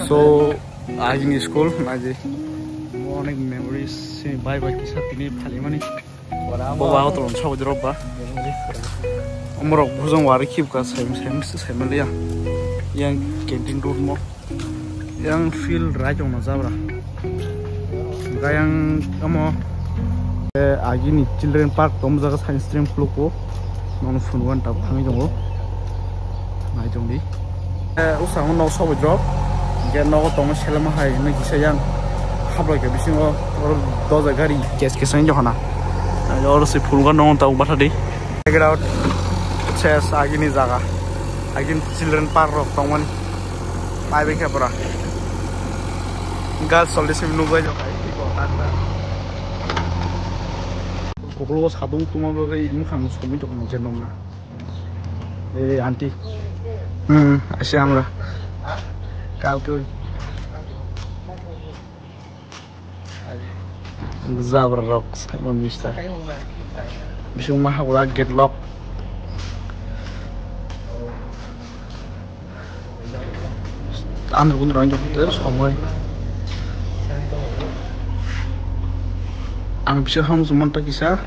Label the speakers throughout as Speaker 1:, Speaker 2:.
Speaker 1: So agini school naje morning memories bye bye kisah tini phali mani bawa hotel on sawo drop ba umrok bujong wari khip ka semlia yang canteen road mo yang feel rajong na zabra yang amo agini children park tom jaga science stream kluko non funwan tap khangi jongo nai jongdi usang no sawo drop get no tong selama hai na kisa yang habla ke bisingo or doza gari kes kesan johana और से फूल का नाम ताऊ बता दे check it out chess agini jaga agin children park rok tongman pai be khapra girls soldi sim nu bai jokai ko tata kokolo sadung tuma be im khang somi to no jenom na aunty ashe amra kalke Zabra rocks, I'm on Mister. Bishuma will get locked. I'm going to run this somewhere. I'm sure how much Montakisa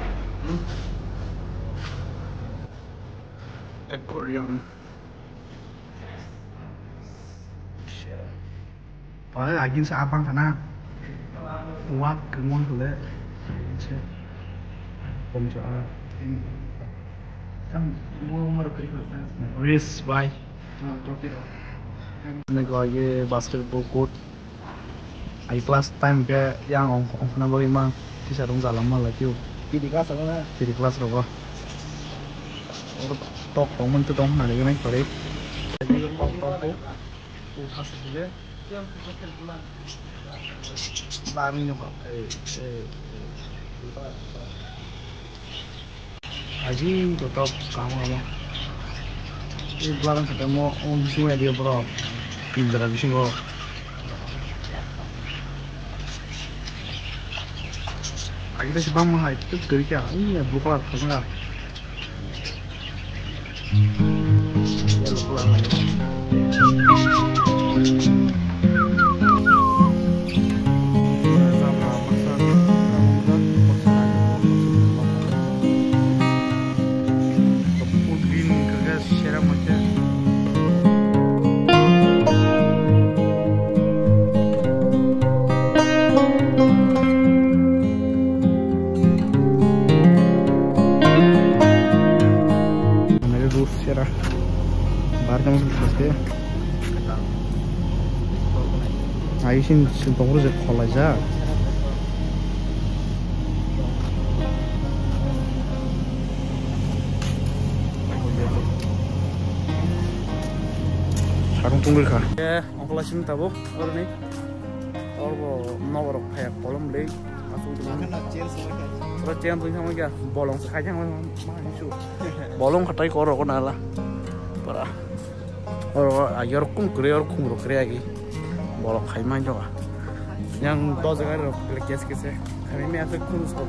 Speaker 1: aquarium. Well, I guess I'm going what can one to let from some more race by basketball court. I class time get young on number man. This I don't allow like you. Pity class over. Talk on to don't have any for it. Aji tetap kamu ini belakang ketemu bisingnya dia bro pintar bising kok kita sih bang mah itu dari kya iya bukan enggak ya lu pulang lagi Aisin sintong rujak kolaja. Sarung tunggu kah? Ya, ongkol asin tabu orang ni. Orang nomor kayak kolom lagi. Masuk di mana? Terus jangan tuh sama dia. Bolong sekali yang mana isu. Bolong katai korok nala. Parah. Orang ajar kum kere lagi. Bolong kaiman juga. Yang dua jaga lekes kese. Kami ni asal kurus kok.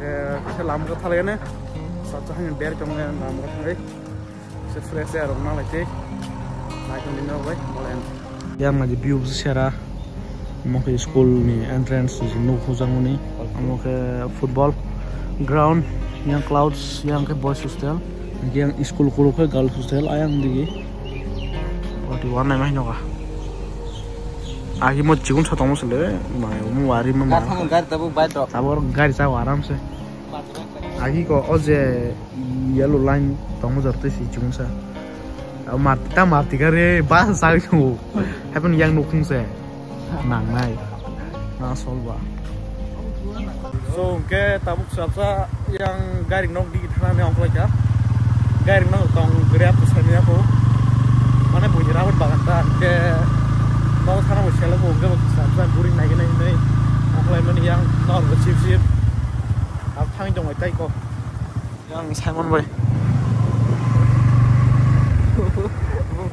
Speaker 1: Kita lama ke thale ne. Satu hanya ber cuma lama ke thale. Fresh air orang lagi. Naik ke dinner boy. Boleh. Yang ngaji view secara. Mau ke school ni entrance nu khujang ni. Mau ke football ground. Yang clouds yang ke boys hostel. Yang school ke girls hostel ayang di. Di warna mah nyoka. आगे मत चिकन छतामो से ले मैं वारी में मार गाड़ी तब बाइक तब और गाड़ी चाहो आराम से आगे को अजे येलो लाइन तमो जरते सी चिकन सा अब मारती करे बास साग को हैपन yang nukung से nang nai na solva so ke tabuk sabsa yang garing nok di thana ne ongkla ja garing nok tong grab to sani aku mana punya rawat banget ke mau sekarang mau sel aku gak bisa guring lagi nih mulai meni yang nor bersip aku tangi jong tay kok yang Simon boy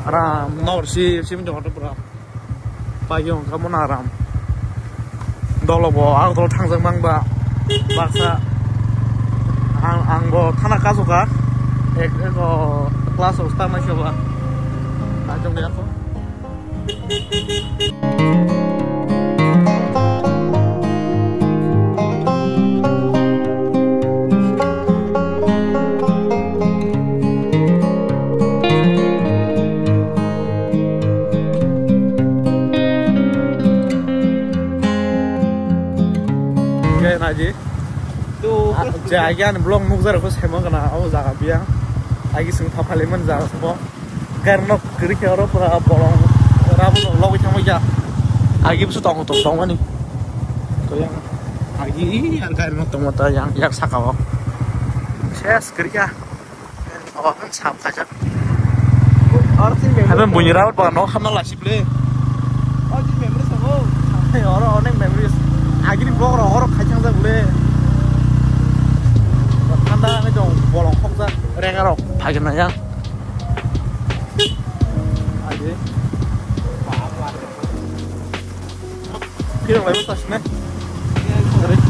Speaker 1: aram nor sip jong tu pura pagi yang kamu naram dolo bo aku dolo tangjang bang ba baksa anggo tanah kasuka eko kelas ustama coba ajong dia aku Aja tuh jaga nih belum nunggu aku sama kena aku jaga biang lagi sing papaleman jaga semua karena kiri kiri pura bolong rabu lo kita mau ya lagi bisa tong nih tuh yang lagi yang karena tong yang sakaw saya kiri ya oh kan sap saja ada bunyi rawat pak no kamu lah sih beli oh di memories apa orang memories lagi nih blog orang kacang dah boleh anda nih dong bolong kok dah rengar ok pagi nanya aja film lewat tas nih